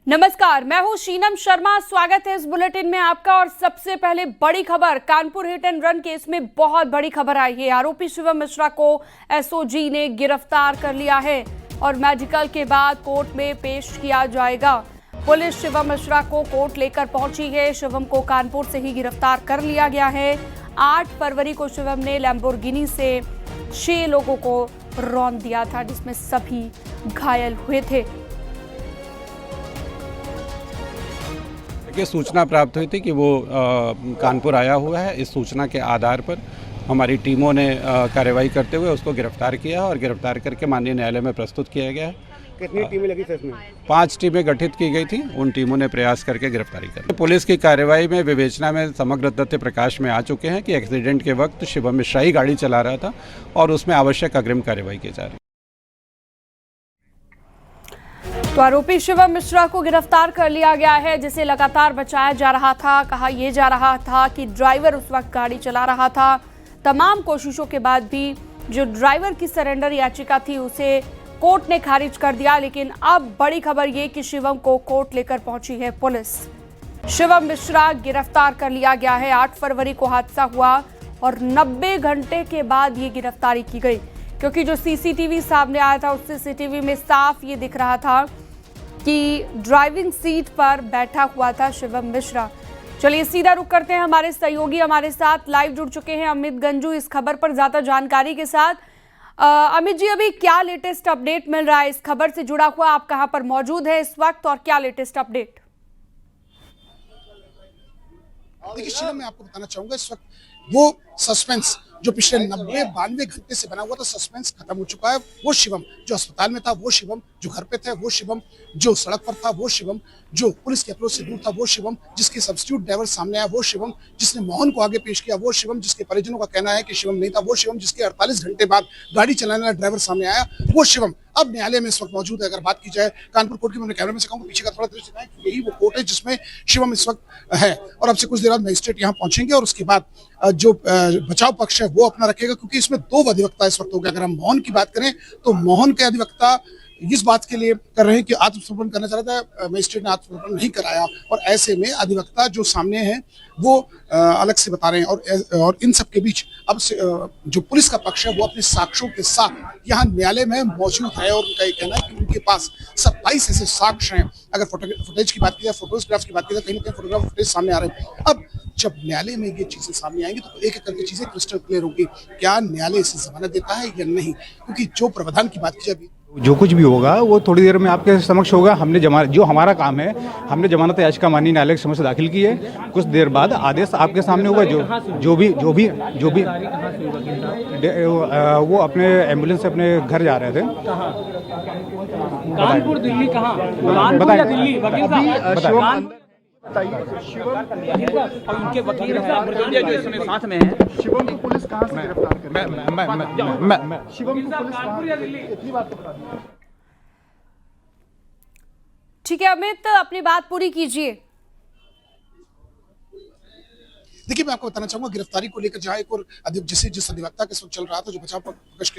नमस्कार, मैं हूं शीनम शर्मा। स्वागत है इस बुलेटिन में आपका। और सबसे पहले बड़ी खबर, Kanpur hit and run case में बहुत बड़ी खबर आई है। आरोपी शिवम मिश्रा को एसओजी ने गिरफ्तार कर लिया है और मेडिकल के बाद कोर्ट में पेश किया जाएगा। पुलिस शिवम मिश्रा को कोर्ट लेकर पहुंची है। शिवम को कानपुर से ही गिरफ्तार कर लिया गया है। 8 फरवरी को शिवम ने लैम्बोर्गिनी से 6 लोगों को रौंद दिया था, जिसमें सभी घायल हुए थे। ये सूचना प्राप्त हुई थी कि वो कानपुर आया हुआ है। इस सूचना के आधार पर हमारी टीमों ने कार्रवाई करते हुए उसको गिरफ्तार किया और गिरफ्तार करके माननीय न्यायालय में प्रस्तुत किया गया है। कितनी टीमें लगी थी इसमें? 5 टीमें गठित की गई थी। उन टीमों ने प्रयास करके गिरफ्तारी कर। पुलिस की कार्रवाई में विवेचना में समग्र तथ्य प्रकाश में आ चुके हैं कि एक्सीडेंट के वक्त शिवम मिश्रा ही गाड़ी चला रहा था और उसमें आवश्यक अग्रिम कार्रवाई की जा रही है। तो आरोपी शिवम मिश्रा को गिरफ्तार कर लिया गया है, जिसे लगातार बचाया जा रहा था। कहा यह जा रहा था कि ड्राइवर उस वक्त गाड़ी चला रहा था। तमाम कोशिशों के बाद भी जो ड्राइवर की सरेंडर याचिका थी उसे कोर्ट ने खारिज कर दिया। लेकिन अब बड़ी खबर ये कि शिवम को कोर्ट लेकर पहुंची है पुलिस। शिवम मिश्रा गिरफ्तार कर लिया गया है। 8 फरवरी को हादसा हुआ और 90 घंटे के बाद ये गिरफ्तारी की गई, क्योंकि जो सीसीटीवी सामने आया था उस सीसीटीवी में साफ ये दिख रहा था कि ड्राइविंग सीट पर बैठा हुआ था शिवम मिश्रा। चलिए सीधा रुक करते हैं। हमारे सहयोगी हमारे साथ लाइव जुड़ चुके हैं, अमित गंजू, इस खबर पर ज्यादा जानकारी के साथ। अमित जी, अभी क्या लेटेस्ट अपडेट मिल रहा है इस खबर से जुड़ा हुआ? आप कहां पर मौजूद है इस वक्त और क्या लेटेस्ट अपडेट? देखिए शीलम, मैं आपको बताना चाहूंगा, इस वक्त वो सस्पेंस जो पिछले 90-92 घंटे से बना हुआ था, सस्पेंस खत्म हो चुका है। वो शिवम जो अस्पताल में था, वो शिवम जो घर पे थे, वो शिवम जो सड़क पर था, वो शिवम जो पुलिस के अप्रोच से दूर था, वो शिवम जिसके सब्स्टिट्यूट ड्राइवर सामने आया, वो शिवम जिसने मोहन को आगे पेश किया, वो शिवम जिसके परिजनों का कहना है कि शिवम नहीं था, वो शिवम जिसके 48 घंटे बाद गाड़ी चलाने वाला ड्राइवर सामने आया, वो शिवम अब न्यायालय में इस वक्त मौजूद है। अगर बात की जाए कानपुर कोर्ट की, मैं कैमरे में से कहूंगा पीछे का थोड़ा दृश्य दिखाएं, यही वो कोर्ट है जिसमें शिवम इस वक्त है। और अब से कुछ देर बाद मजिस्ट्रेट यहाँ पहुंचेंगे और उसके बाद जो बचाव पक्ष है वो अपना रखेगा, क्योंकि इसमें 2 अधिवक्ता इस वक्त हो गए। अगर हम मोहन की बात करें तो मोहन के अधिवक्ता इस बात के लिए कर रहे हैं कि आत्मसमर्पण करना चाह रहा था, मजिस्ट्रेट ने आत्मसमर्पण नहीं कराया और ऐसे में अधिवक्ता जो सामने हैं वो अलग से बता रहे हैं। और इन सब के बीच अब से जो पुलिस का पक्ष है वो अपने साक्ष्यों के साथ यहाँ न्यायालय में मौजूद है और उनका ये कहना है कि उनके पास 27 ऐसे साक्ष्य हैं। अगर फुटेज की बात की जाए, फोटोग्राफ्स की बात की जाए, कहीं ना कहीं फोटोग्राफ फुटेज सामने आ रहे हैं। अब जब न्यायालय में ये चीजें सामने आएंगी तो एक एक करके चीजें क्रिस्टल क्लियर होगी, क्या न्यायालय इसे जमानत देता है या नहीं। क्योंकि जो प्रावधान की बात की जाए, जो कुछ भी होगा वो थोड़ी देर में आपके समक्ष होगा। हमने जो हमारा काम है, हमने जमानत याचिका माननीय न्यायालय के समक्ष दाखिल की है। कुछ देर बाद आदेश आपके सामने होगा। जो भी वो अपने एम्बुलेंस से अपने घर जा रहे थे। कानपुर दिल्ली कहाँ? कानपुर या दिल्ली? वकील साहब और उनके वकील जो इसमें साथ में हैं। शिवम को पुलिस कहां से गिरफ्तार करेगी? शिवम को पुलिस कानपुर या दिल्ली? इतनी बात तो बता दी। ठीक है अमित, अपनी बात पूरी कीजिए। देखिए, मैं आपको बताना चाहूंगा गिरफ्तारी को लेकर जहां एक और जिस अधिवक्ता के साथ चल रहा था, जो बचाव पक्ष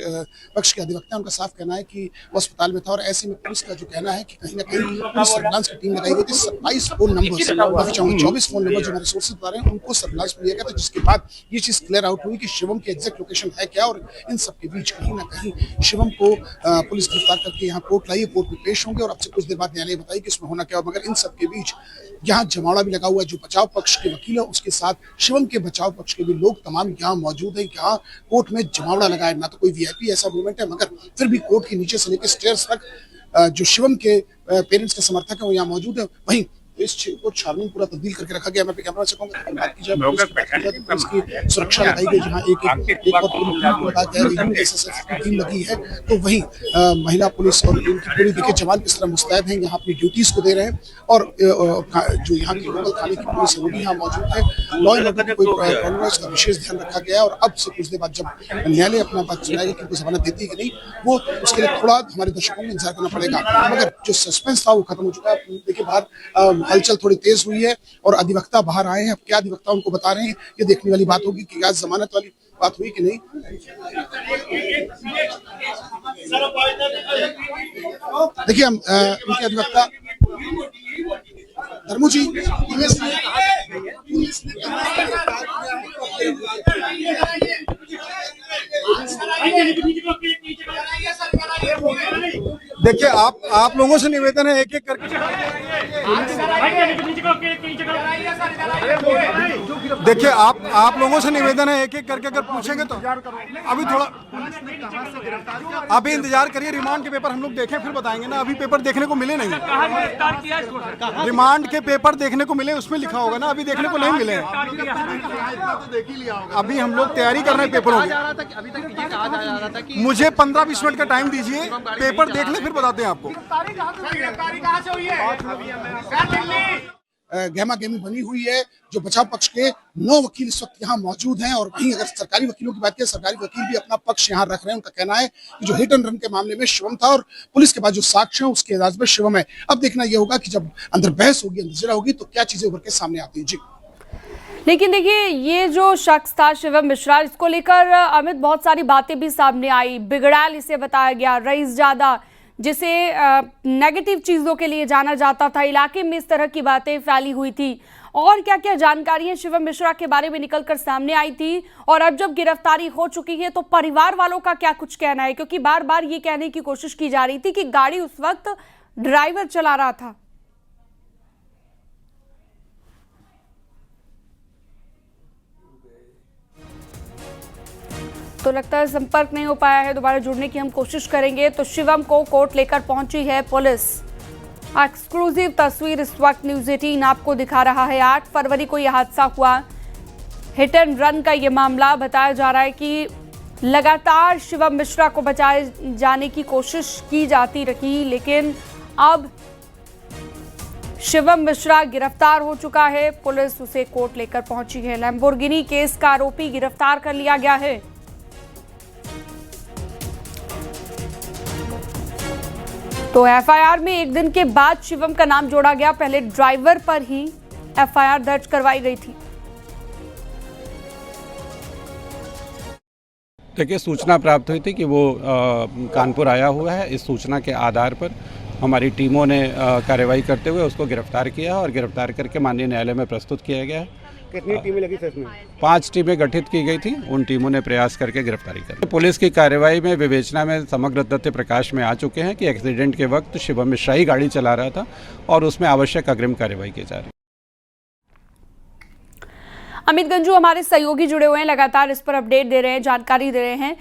के अधिवक्ता है, उनका साफ कहना है कि वो अस्पताल में था और ऐसे में पुलिस का जो कहना है कि कहीं ना कहीं पुलिस सर्विलांस की टीम लगाई गई थी। 27 फोन नंबर, 24 फोन नंबर जो मेरे सोर्सेज बता रहे हैं, उनको सर्विलांस में लिया गया था, जिसके बाद ये चीज क्लियर आउट हुई कि शिवम की एग्जैक्ट लोकेशन है क्या। और इन सबके बीच कहीं ना कहीं शिवम को पुलिस गिरफ्तार करके यहाँ कोर्ट लाई, कोर्ट में पेश होंगे और अब से कुछ देर बाद न्यायालय बताई कि इसमें होना क्या। मगर इन सबके बीच यहाँ जमावड़ा भी लगा हुआ है। जो बचाव पक्ष के वकील है उसके साथ शिवम के बचाव पक्ष के भी लोग तमाम यहाँ मौजूद हैं। यहाँ कोर्ट में जमावड़ा लगा है, ना तो कोई वीआईपी ऐसा मूवमेंट है, मगर फिर भी कोर्ट के नीचे से लेकर स्टेयर्स तक जो शिवम के पेरेंट्स के समर्थक है वो यहाँ मौजूद है। वहीं इस को छावनी पूरा तब्दील करके रखा गया। मैं कैमरा से कहूंगा बात की जाए पुलिस की सुरक्षा लगाई गई, जहाँ एक टीम लगी है, तो वहीं महिला पुलिस और इनकी पूरी देखिए जवान किस तरह मुस्तैद हैं, यहाँ अपनी ड्यूटीज को दे रहे हैं। और जो यहाँ की लोकल थाने की पुलिस है वो भी यहाँ मौजूद है। लॉ एंड ऑर्डर की कोई प्रॉब्लम है इसका विशेष ध्यान रखा गया है। और अब से कुछ देर बाद जब न्यायालय अपना बात सुनाएगा कि उनको जमानत देती है कि नहीं, वो उसके लिए थोड़ा हमारे दर्शकों को इंतजार करना पड़ेगा। मगर जो सस्पेंस था वो खत्म हो चुका है। देखिए बाहर हलचल थोड़ी तेज हुई है और अधिवक्ता बाहर आए हैं। अब क्या अधिवक्ता उनको बता रहे हैं ये देखने वाली बात होगी कि क्या जमानत वाली बात हुई कि नहीं। देखिए हम इनके अधिवक्ता धर्मू जी देखिए, आप लोगों से निवेदन है, एक एक करके देखिए, आप लोगों से निवेदन है, एक एक करके अगर पूछेंगे तो अभी थोड़ा अभी इंतजार करिए। रिमांड के पेपर हम लोग देखें फिर बताएंगे ना। अभी पेपर देखने को मिले नहीं, रिमांड के पेपर देखने को मिले उसमें लिखा होगा ना, अभी देखने को नहीं मिले हैं। अभी हम लोग तैयारी कर रहे हैं पेपरों की। मुझे 15-20 मिनट का टाइम दीजिए, पेपर देख ले फिर बताते हैं आपको। गहमा गहमी बनी हुई है। जो बचाव पक्ष के 9 वकील इस वक्त यहाँ मौजूद हैं और वहीं अगर सरकारी वकीलों की बात करें, सरकारी वकील भी अपना पक्ष यहाँ रख रहे हैं। उनका कहना है कि जो हिट एंड रन के मामले में शिवम था और पुलिस के पास जो साक्ष्य है उसके एजाज में शिवम है। अब देखना यह होगा कि जब अंदर बहस होगी, अंदर जरा होगी, तो क्या चीजें उभर के सामने आती है। जी, लेकिन देखिए, ये जो शख्स था शिवम मिश्रा, इसको लेकर अमित बहुत सारी बातें भी सामने आई। बिगड़ैल इसे बताया गया, रईस ज्यादा, जिसे नेगेटिव चीजों के लिए जाना जाता था। इलाके में इस तरह की बातें फैली हुई थी और क्या क्या जानकारियां शिवम मिश्रा के बारे में निकलकर सामने आई थी। और अब जब गिरफ्तारी हो चुकी है तो परिवार वालों का क्या कुछ कहना है, क्योंकि बार बार ये कहने की कोशिश की जा रही थी कि गाड़ी उस वक्त ड्राइवर चला रहा था। तो लगता है संपर्क नहीं हो पाया है, दोबारा जुड़ने की हम कोशिश करेंगे। तो शिवम को कोर्ट लेकर पहुंची है पुलिस। एक्सक्लूसिव तस्वीर इस वक्त न्यूज़ 18 आपको दिखा रहा है। 8 फरवरी को यह हादसा हुआ। हिट एंड रन का ये मामला बताया जा रहा है कि लगातार शिवम मिश्रा को बचाए जाने की कोशिश की जाती रही, लेकिन अब शिवम मिश्रा गिरफ्तार हो चुका है। पुलिस उसे कोर्ट लेकर पहुंची है। लैम्बोर्गिनी केस का आरोपी गिरफ्तार कर लिया गया है। तो एफआईआर में एक दिन के बाद शिवम का नाम जोड़ा गया। पहले ड्राइवर पर ही एफआईआर दर्ज करवाई गई थी। देखिए, सूचना प्राप्त हुई थी कि वो कानपुर आया हुआ है। इस सूचना के आधार पर हमारी टीमों ने कार्रवाई करते हुए उसको गिरफ्तार किया और गिरफ्तार करके माननीय न्यायालय में प्रस्तुत किया गया है। कितनी टीमें लगी थी इसमें? 5 टीमें गठित की गई थी। उन टीमों ने प्रयास करके गिरफ्तारी कर। पुलिस की कार्रवाई में विवेचना में समग्र तथ्य प्रकाश में आ चुके हैं कि एक्सीडेंट के वक्त शिवम मिश्रा ही गाड़ी चला रहा था और उसमें आवश्यक अग्रिम कार्रवाई की जा रही है। अमित गंजू हमारे सहयोगी जुड़े हुए हैं, लगातार इस पर अपडेट दे रहे हैं, जानकारी दे रहे हैं।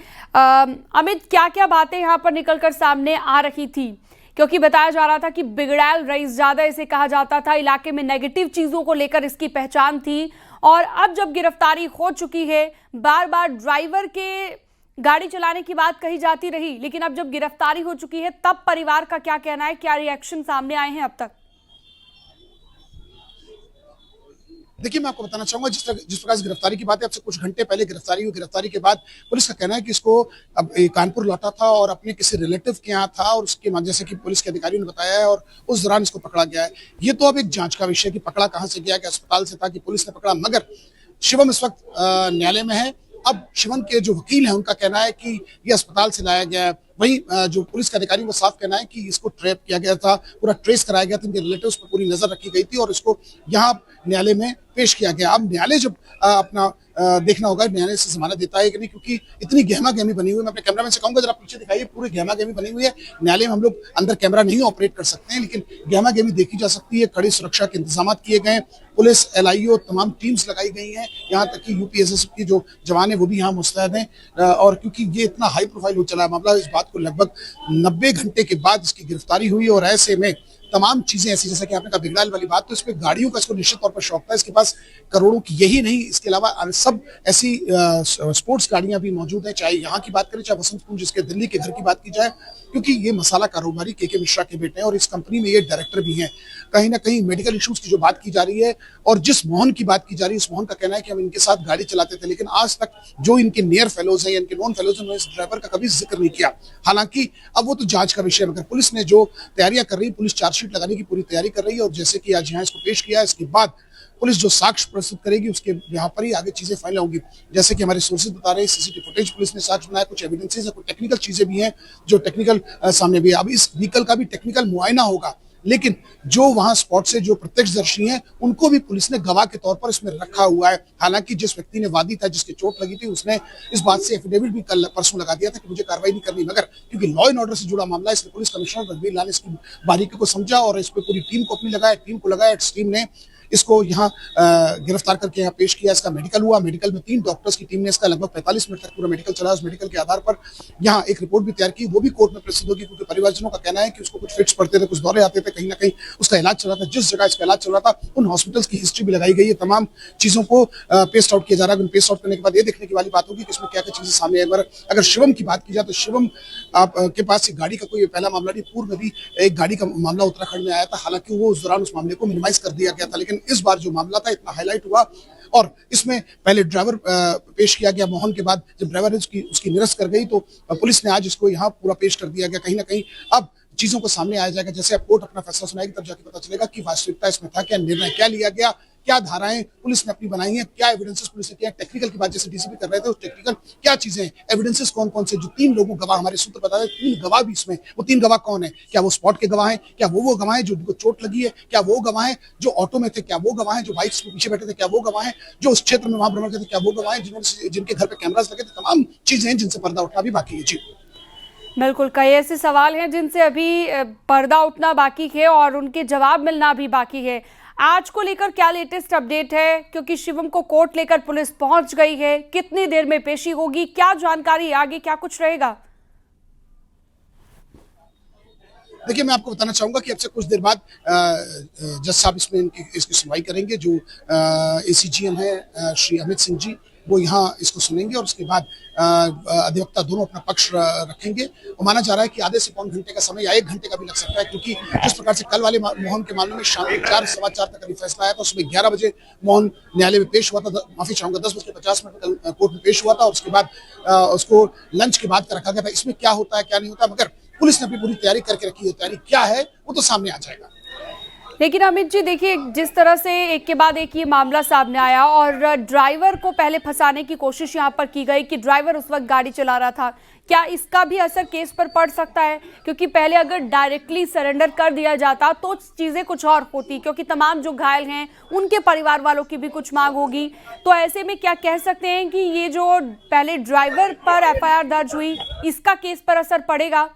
अमित, क्या क्या बातें यहाँ पर निकलकर सामने आ रही थी? क्योंकि बताया जा रहा था कि बिगड़ैल रईस ज्यादा इसे कहा जाता था, इलाके में नेगेटिव चीजों को लेकर इसकी पहचान थी। और अब जब गिरफ्तारी हो चुकी है, बार बार ड्राइवर के गाड़ी चलाने की बात कही जाती रही, लेकिन अब जब गिरफ्तारी हो चुकी है तब परिवार का क्या कहना है, क्या रिएक्शन सामने आए हैं अब तक? देखिए, मैं आपको बताना चाहूंगा जिस प्रकार से गिरफ्तारी की बात है, अब से कुछ घंटे पहले गिरफ्तारी हुई। गिरफ्तारी के बाद पुलिस का कहना है कि इसको अब कानपुर लौटा था और अपने किसी रिलेटिव के यहाँ था और उसके जैसे कि पुलिस के अधिकारियों ने बताया है, और उस दौरान इसको पकड़ा गया है। ये तो अब एक जांच का विषय कि पकड़ा कहाँ से गया, कि अस्पताल से था कि पुलिस ने पकड़ा। मगर शिवम इस वक्त न्यायालय में है। अब शिवम के जो वकील हैं उनका कहना है कि ये अस्पताल से लाया गया है। वहीं जो पुलिस के अधिकारी वो साफ कहना है कि इसको ट्रैप किया गया था, पूरा ट्रेस कराया गया था, इनके रिलेटिव्स पर पूरी नजर रखी गई थी और इसको यहाँ न्यायालय में पेश किया गया। अब न्यायालय जब अपना देखना होगा न्यायालय से जमानत देता है कि नहीं, क्योंकि इतनी गहमा गहमी बनी हुई है। मैं अपने कैमरामैन से कहूंगा जरा पीछे दिखाइए, पूरी गहमा गहमी बनी हुई है। न्यायालय में हम लोग अंदर कैमरा नहीं ऑपरेट कर सकते हैं, लेकिन गहमा गहमी देखी जा सकती है। कड़ी सुरक्षा के इंतजाम किए गए, पुलिस, LIO, तमाम टीम्स लगाई गई हैं। यहाँ तक कि UPSS की जो जवान है वो भी यहाँ मुस्तैद हैं। और क्योंकि ये इतना हाई प्रोफाइल हो चला है मामला, इस बात को लगभग 90 घंटे के बाद इसकी गिरफ्तारी हुई और ऐसे में तमाम चीजें ऐसी, जैसा कि आपने कहा बिगड़ैल वाली बात, तो इसमें गाड़ियों का इसको निश्चित तौर पर शौक था। इसके पास करोड़ों की यही नहीं, इसके अलावा सब ऐसी स्पोर्ट्स गाड़ियां भी मौजूद हैं, चाहे यहाँ की बात करें चाहे वसंत कुंज जिसके दिल्ली के घर की बात की जाए, क्योंकि ये मसाला कारोबारी के मिश्रा के बेटे हैं और इस कंपनी में ये डायरेक्टर भी हैं। कहीं ना कहीं मेडिकल इश्यूज की जो बात की जा रही है और जिस मोहन की बात की जा रही है, इस मोहन का कहना है कि हम इनके साथ गाड़ी चलाते थे, लेकिन आज तक जो इनके नियर फेलोज हैं या इनके नॉन फेलोज हैं, इस ड्राइवर का कभी जिक्र नहीं किया। हालांकि अब वो तो जांच का विषय है, मगर पुलिस ने जो तैयारियां कर रही है, पुलिस चार्जशीट लगाने की पूरी तैयारी कर रही है और जैसे कि आज यहाँ इसको पेश किया, इसके बाद पुलिस जो साक्ष्य प्रस्तुत करेगी उसके यहाँ पर ही आगे चीजें फाइनल होंगी। जैसे कि हमारे सोर्सेज बता रहे हैं, सीसीटीवी फुटेज पुलिस ने साक्ष्य बनाया, कुछ एविडेंसेस है, कुछ टेक्निकल चीजें भी हैं जो टेक्निकल सामने भी है। अब इस व्हीकल का भी टेक्निकल मुआयना होगा, लेकिन जो वहां स्पॉट से जो प्रत्यक्षदर्शी हैं उनको भी पुलिस ने गवाह के तौर पर इसमें रखा हुआ है। हालांकि जिस व्यक्ति ने वादी था, जिसके चोट लगी थी, उसने इस बात से एफिडेविट भी कल परसों लगा दिया था कि मुझे कार्रवाई नहीं करनी, मगर क्योंकि लॉ एंड ऑर्डर से जुड़ा मामला है इसलिए पुलिस कमिश्नर रघुवीर लाल ने इसकी बारीकी को समझा और इस पर पूरी टीम को अपनी लगाया। टीम को लगाया, इस टीम ने इसको यहाँ गिरफ्तार करके यहाँ पेश किया। इसका मेडिकल हुआ, मेडिकल में 3 डॉक्टर्स की टीम ने इसका लगभग 45 मिनट तक पूरा मेडिकल चला। उस मेडिकल के आधार पर यहाँ एक रिपोर्ट भी तैयार की, वो भी कोर्ट में प्रस्तुत होगी, क्योंकि परिवारजनों का कहना है कि उसको कुछ फिट्स पड़ते थे, कुछ दौरे आते थे, कहीं ना कहीं उसका इलाज चल रहा था। जिस जगह इसका इलाज चल रहा था उन हॉस्पिटल्स की हिस्ट्री भी लगाई गई है। तमाम चीजों को पेस्ट आउट किया जा रहा है। पेस्ट आउट करने के बाद ये देखने की वाली बात होगी कि इसमें क्या क्या चीजें सामने आई। अगर शिवम की बात की जाए तो शिवम के पास एक गाड़ी का कोई पहला मामला नहीं, पूर्व में भी एक गाड़ी का मामला उत्तराखंड में आया था। हालांकि वो उस दौरान उस मामले को मिनिमाइज कर दिया गया था, लेकिन इस बार जो मामला था इतना हाईलाइट हुआ और इसमें पहले ड्राइवर पेश किया गया मोहन के बाद जब ड्राइवर उसकी निरस्त कर गई तो पुलिस ने आज इसको यहाँ पूरा पेश कर दिया गया। कहीं ना कहीं अब चीजों को सामने आया जाएगा। जैसे अब कोर्ट अपना फैसला सुनाएगी तब जाके पता चलेगा कि वास्तविकता इसमें था क्या, निर्णय क्या लिया गया, क्या धाराएं पुलिस ने अपनी बनाई हैं, क्या एविडेंसेस पुलिस ने किया। टेक्निकल की बात जैसे डीसीपी कर रहे थे, उस टेक्निकल क्या चीजें हैं, एविडेंसेस कौन कौन से, जो 3 लोगों गवाह हमारे सूत्र बता रहे 3 गवाह भी इसमें, वो 3 गवाह कौन है, क्या वो स्पॉट के गवाह हैं, क्या वो गवाह हैं जो उनको चोट लगी है, क्या वो गवाह हैं जो ऑटो में थे, क्या वो गवाह हैं जो बाइक्स के पीछे बैठे थे, क्या वो गवाह हैं जो उस क्षेत्र में वहां भ्रमण करते थे, क्या वो गवाह हैं जिनके घर पे कैमरास लगे थे। तमाम चीजें हैं जिनसे पर्दा उठना भी बाकी है। जी बिल्कुल, कई ऐसे सवाल हैं जिनसे अभी पर्दा उठना बाकी है और उनके जवाब मिलना भी बाकी है। आज को लेकर क्या लेटेस्ट अपडेट है, क्योंकि शिवम को कोर्ट लेकर पुलिस पहुंच गई है, कितनी देर में पेशी होगी, क्या जानकारी, आगे क्या कुछ रहेगा? देखिए, मैं आपको बताना चाहूंगा कि अब से कुछ देर बाद जज साहब इसकी सुनवाई करेंगे। जो एसीजीएम है श्री अमित सिंह जी, वो यहाँ इसको सुनेंगे और उसके बाद अधिवक्ता दोनों अपना पक्ष रखेंगे। और माना जा रहा है कि आधे से पौन घंटे का समय या 1 घंटे का भी लग सकता है, क्योंकि जिस प्रकार से कल वाले मोहन के मामले में शाम 4 सवा 4 तक अभी फैसला आया था, उसमें 11 बजे मोहन न्यायालय में पेश हुआ था। माफी चाहूंगा 10:50 कोर्ट में पेश हुआ था और उसके बाद उसको लंच के बाद का रखा गया था। इसमें क्या होता है क्या नहीं होता, मगर पुलिस ने अपनी पूरी तैयारी करके रखी है। तैयारी क्या है वो तो सामने आ जाएगा। लेकिन अमित जी देखिए, जिस तरह से एक के बाद एक ये मामला सामने आया और ड्राइवर को पहले फंसाने की कोशिश यहाँ पर की गई कि ड्राइवर उस वक्त गाड़ी चला रहा था, क्या इसका भी असर केस पर पड़ सकता है? क्योंकि पहले अगर डायरेक्टली सरेंडर कर दिया जाता तो चीजें कुछ और होती, क्योंकि तमाम जो घायल हैं उनके परिवार वालों की भी कुछ मांग होगी। तो ऐसे में क्या कह सकते हैं कि ये जो पहले ड्राइवर पर एफआईआर दर्ज हुई, इसका केस पर असर पड़ेगा?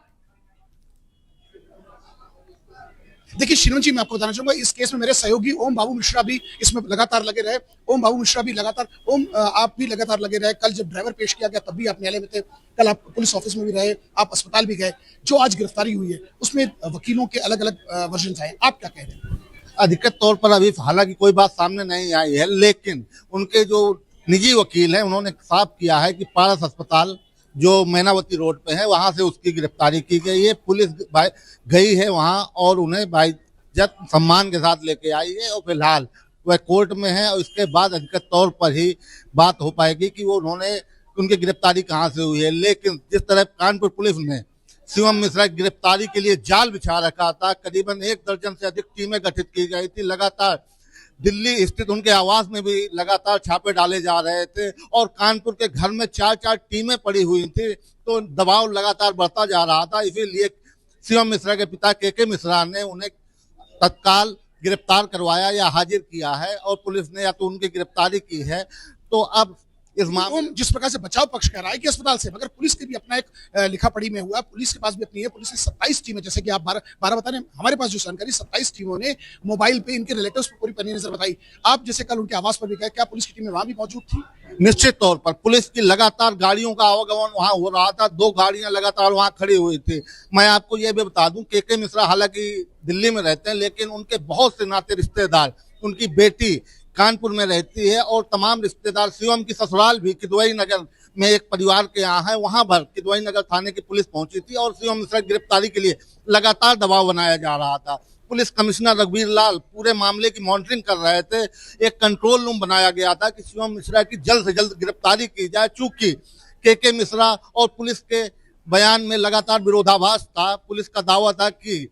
देखिए श्रीमन जी, मैं आपको बताना चाहूंगा इस केस में मेरे सहयोगी ओम बाबू मिश्रा भी इसमें लगातार लगे रहे। ओम बाबू मिश्रा भी लगातार, आप भी लगातार लगे रहे। कल जब ड्राइवर पेश किया गया तब भी आप न्यायालय में थे, कल आप पुलिस ऑफिस में भी रहे, आप अस्पताल भी गए। जो आज गिरफ्तारी हुई है उसमें वकीलों के अलग अलग वर्जन आए, आप क्या कह रहे हैं? अधिकृत तौर पर अभी हालांकि कोई बात सामने नहीं आई है, लेकिन उनके जो निजी वकील हैं उन्होंने साफ किया है कि पारस अस्पताल जो मैनावती रोड पे है वहां से उसकी गिरफ्तारी की गई है। पुलिस गई है वहां और उन्हें बाइज्जत सम्मान के साथ लेके आई है और फिलहाल वह कोर्ट में है और इसके बाद अधिकृत तौर पर ही बात हो पाएगी कि वो उनकी गिरफ्तारी कहां से हुई है। लेकिन जिस तरह कानपुर पुलिस ने शिवम मिश्रा की गिरफ्तारी के लिए जाल बिछा रखा था, करीबन 1 दर्जन से अधिक टीमें गठित की गई थी, लगातार दिल्ली स्थित उनके आवास में भी लगातार छापे डाले जा रहे थे और कानपुर के घर में 4-4 टीमें पड़ी हुई थी, तो दबाव लगातार बढ़ता जा रहा था। इसीलिए शिवम मिश्रा के पिता के मिश्रा ने उन्हें तत्काल गिरफ्तार करवाया या हाजिर किया है और पुलिस ने या तो उनकी गिरफ्तारी की है। तो अब इस मामले जिस प्रकार से बचाव पक्ष कह रहा है कि अस्पताल से, मगर पुलिस के भी अपना एक लिखा पढ़ी में हुआ, पुलिस के पास भी अपनी है। पुलिस ने 27 टीमें, जैसे कि आप 12 बता रहे हैं, हमारे पास जो जानकारी 27 टीमों ने मोबाइल पे इनके रिलेटिव्स पर पूरी पैनी नजर बताई। आप जैसे कल उनके आवास पर भी गए, क्या पुलिस की टीमें वहां भी मौजूद थी? निश्चित तौर पर पुलिस की लगातार गाड़ियों का आवागमन वहां हो रहा था, 2 गाड़ियां लगातार वहां खड़ी हुई थी। मैं आपको यह भी बता दूं, के मिश्रा हालांकि दिल्ली में रहते हैं, लेकिन उनके बहुत से नाते रिश्तेदार, उनकी बेटी कानपुर में रहती है और तमाम रिश्तेदार, शिवम की ससुराल भी किदवई नगर में एक परिवार के यहाँ है, वहां पर किदवई नगर थाने की पुलिस पहुंची थी और शिवम मिश्रा की गिरफ्तारी के लिए लगातार दबाव बनाया जा रहा था। पुलिस कमिश्नर रघुवीर लाल पूरे मामले की मॉनिटरिंग कर रहे थे। एक कंट्रोल रूम बनाया गया था कि शिवम मिश्रा की जल्द से जल्द गिरफ्तारी की जाए, चूंकि के मिश्रा और पुलिस के बयान में लगातार विरोधाभास था। पुलिस का दावा था कि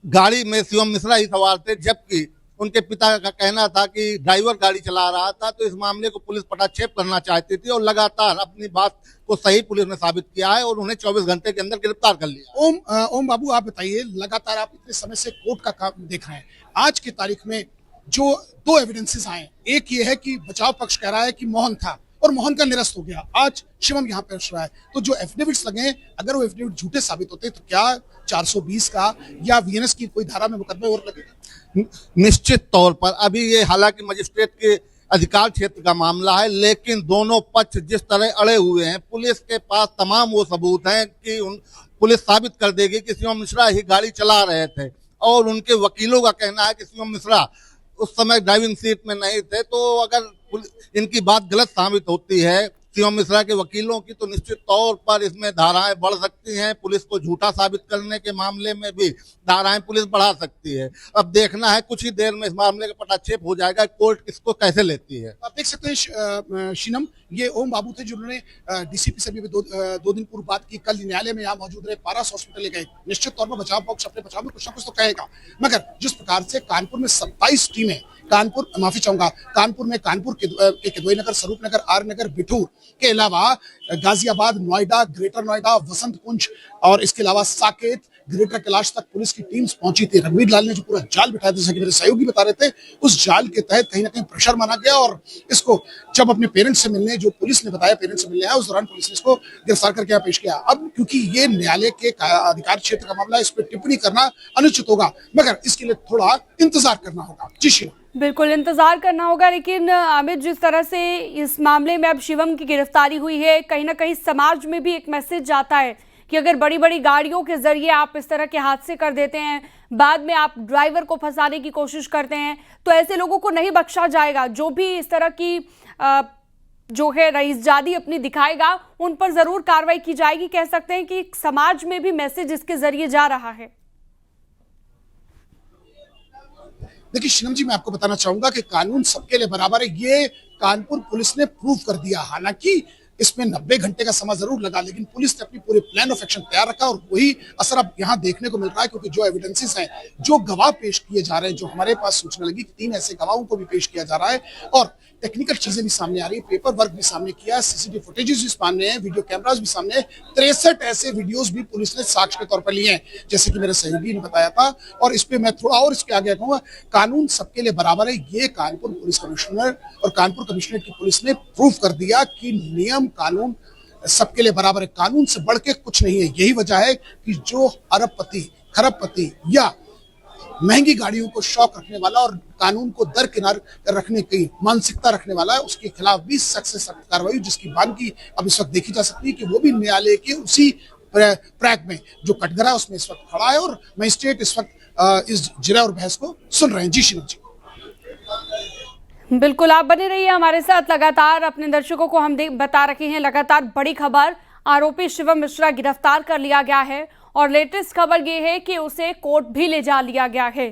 गाड़ी में शिवम मिश्रा ही सवार थे, जबकि उनके पिता का कहना था कि ड्राइवर गाड़ी चला रहा था, तो इस मामले को पुलिस पटाक्षेप करना चाहती थी और लगातार अपनी बात को सही पुलिस ने साबित किया है और उन्हें 24 घंटे के अंदर गिरफ्तार कर लिया। ओम बाबू, आप बताइए, लगातार आप इतने समय से कोर्ट का काम देख रहे हैं, आज की तारीख में जो 2 एविडेंसेस आए, एक ये है कि बचाव पक्ष कह रहा है कि मोहन था और मोहन का निरस्त हो गया, आज शिवम यहाँ पे रहा है, तो जो एफिडेविट्स लगे, अगर वो एफिडेविट झूठे साबित होते तो क्या 420 का या वीएनएस की कोई धारा में मुकदमे और लगेगा? निश्चित तौर पर अभी ये हालांकि मजिस्ट्रेट के अधिकार क्षेत्र का मामला है, लेकिन दोनों पक्ष जिस तरह अड़े हुए हैं, पुलिस के पास तमाम वो सबूत हैं कि पुलिस साबित कर देगी कि शिवम मिश्रा ही गाड़ी चला रहे थे और उनके वकीलों का कहना है कि शिवम मिश्रा उस समय ड्राइविंग सीट में नहीं थे। तो अगर इनकी बात गलत साबित होती है शिवम मिश्रा के वकीलों की, तो निश्चित तौर पर इसमें धाराएं बढ़ सकती हैं। पुलिस को झूठा साबित करने के मामले में भी धाराएं पुलिस बढ़ा सकती है। अब देखना है, कुछ ही देर में इस मामले का पटाक्षेप हो जाएगा, कोर्ट इसको कैसे लेती है। आप देख सकते हैं शीनम, ये ओम बाबू थे जिन्होंने डीसीपी से भी दो दिन पूर्व बात की, कल न्यायालय में यहाँ मौजूद रहे, पारस हॉस्पिटल ले गए। निश्चित तौर पर बचाव पक्ष अपने बचाव में कुछ ना कुछ तो कहेगा, मगर जिस प्रकार से कानपुर में 27 टीमें, कानपुर में कानपुर के किदवई नगर, स्वरूप नगर, आर नगर, बिठूर के अलावा गाजियाबाद, नोएडा, ग्रेटर नोएडा, वसंत कुंज और इसके अलावा साकेत, ग्रेटर कैलाश तक पुलिस की टीम्स पहुंची थी। रघुवीर लाल ने जो पूरा जाल बिठाया था, जैसा कि मेरे सहयोगी बता रहे थे, उस जाल के तहत कहीं ना कहीं प्रेशर माना गया और इसको जब अपने पेरेंट्स से मिलने, जो पुलिस ने बताया पेरेंट्स से मिलने आया, उस दौरान पुलिस ने इसको गिरफ्तार करके यहाँ पेश किया। अब क्योंकि ये न्यायालय के अधिकार क्षेत्र का मामला है, इस पर टिप्पणी करना अनुचित होगा, मगर इसके लिए थोड़ा इंतजार करना होगा। जी श्री बिल्कुल इंतजार करना होगा। लेकिन अमित, जिस तरह से इस मामले में अब शिवम की गिरफ्तारी हुई है, कहीं ना कहीं समाज में भी एक मैसेज जाता है कि अगर बड़ी बड़ी गाड़ियों के जरिए आप इस तरह के हादसे कर देते हैं, बाद में आप ड्राइवर को फंसाने की कोशिश करते हैं, तो ऐसे लोगों को नहीं बख्शा जाएगा। जो भी इस तरह की जो है रईसजादी अपनी दिखाएगा, उन पर जरूर कार्रवाई की जाएगी। कह सकते हैं कि समाज में भी मैसेज इसके जरिए जा रहा है। देखिए शीनम जी, मैं आपको बताना चाहूंगा कि कानून सबके लिए बराबर है, ये कानपुर पुलिस ने प्रूव कर दिया। हालांकि इसमें 90 घंटे का समय जरूर लगा, लेकिन पुलिस ने अपनी पूरे प्लान ऑफ एक्शन तैयार रखा और वही असर अब यहाँ देखने को मिल रहा है, क्योंकि जो एविडेंसेस हैं, जो गवाह पेश किए जा रहे हैं, जो हमारे पास सूचना लगी कि 3 ऐसे गवाहों को भी पेश किया जा रहा है और टेक्निकल चीजें भी सामने आ रही है, पेपर वर्क भी सामने किया है, सीसीटीवी फुटेजेस भी सामने हैं, वीडियो कैमरास भी सामने हैं। 63 ऐसे वीडियोस भी पुलिस ने साक्ष्य के तौर पर लिए हैं, जैसे कि मेरे सहयोगी ने बताया था। और इस पे मैं थोड़ा और इसके आगे कहूंगा, कानून सबके लिए बराबर है, ये कानपुर पुलिस कमिश्नर और कानपुर कमिश्नरेट की पुलिस ने प्रूव कर दिया कि नियम कानून सबके लिए बराबर है, कानून से बढ़ के कुछ नहीं है। यही वजह है कि जो अरबपति, खरबपति या महंगी गाड़ियों को शौक रखने वाला और कानून को दरकिनार रखने की मानसिकता रखने वाला है, उसके खिलाफ भी सख्त से सख्त कार्रवाई, जिसकी बानगी अब इस वक्त देखी जा सकती है कि वो भी न्यायालय के उसी ट्रैक में जो कटघरा है उसमें इस वक्त खड़ा है और मजिस्ट्रेट इस वक्त इस जिरा और बहस को सुन रहे हैं। जी शीनम जी, बिल्कुल आप बने रहिए हमारे साथ। लगातार अपने दर्शकों को हम बता रहे हैं, लगातार बड़ी खबर, आरोपी शिवम मिश्रा गिरफ्तार कर लिया गया है और लेटेस्ट खबर ये है कि उसे कोर्ट भी ले जा लिया गया है।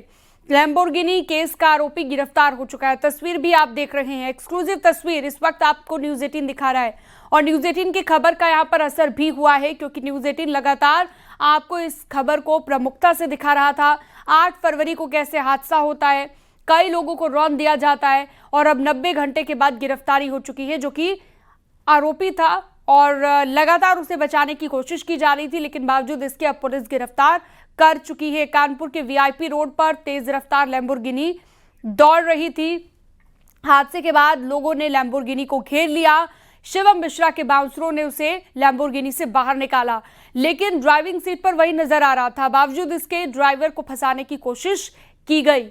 लैम्बोर्गिनी केस का आरोपी गिरफ्तार हो चुका है। तस्वीर भी आप देख रहे हैं, एक्सक्लूसिव तस्वीर इस वक्त आपको न्यूज़ 18 दिखा रहा है और न्यूज़ 18 की खबर का यहाँ पर असर भी हुआ है, क्योंकि न्यूज़ 18 लगातार आपको इस खबर को प्रमुखता से दिखा रहा था। 8 फरवरी को कैसे हादसा होता है, कई लोगों को रौंद दिया जाता है और अब 90 घंटे के बाद गिरफ्तारी हो चुकी है, जो कि आरोपी था और लगातार उसे बचाने की कोशिश की जा रही थी, लेकिन बावजूद इसके अब पुलिस गिरफ्तार कर चुकी है। कानपुर के वीआईपी रोड पर तेज रफ्तार लैम्बोर्गिनी दौड़ रही थी। हादसे के बाद लोगों ने लैम्बोर्गिनी को घेर लिया। शिवम मिश्रा के बाउंसरों ने उसे लैम्बोर्गिनी से बाहर निकाला, लेकिन ड्राइविंग सीट पर वही नजर आ रहा था। बावजूद इसके ड्राइवर को फंसाने की कोशिश की गई।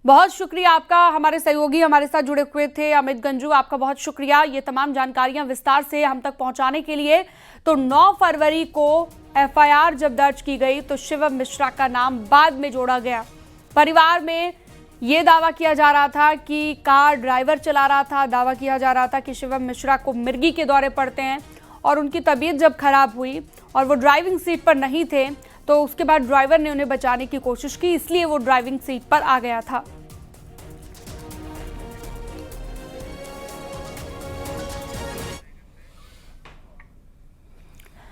बहुत शुक्रिया आपका, हमारे सहयोगी हमारे साथ जुड़े हुए थे अमित गंजू, आपका बहुत शुक्रिया ये तमाम जानकारियां विस्तार से हम तक पहुंचाने के लिए। तो 9 फरवरी को एफआईआर जब दर्ज की गई तो शिवम मिश्रा का नाम बाद में जोड़ा गया। परिवार में ये दावा किया जा रहा था कि कार ड्राइवर चला रहा था, दावा किया जा रहा था कि शिवम मिश्रा को मिर्गी के दौरे पड़ते हैं और उनकी तबीयत जब खराब हुई और वो ड्राइविंग सीट पर नहीं थे, तो उसके बाद ड्राइवर ने उन्हें बचाने की कोशिश की, इसलिए वो ड्राइविंग सीट पर आ गया था।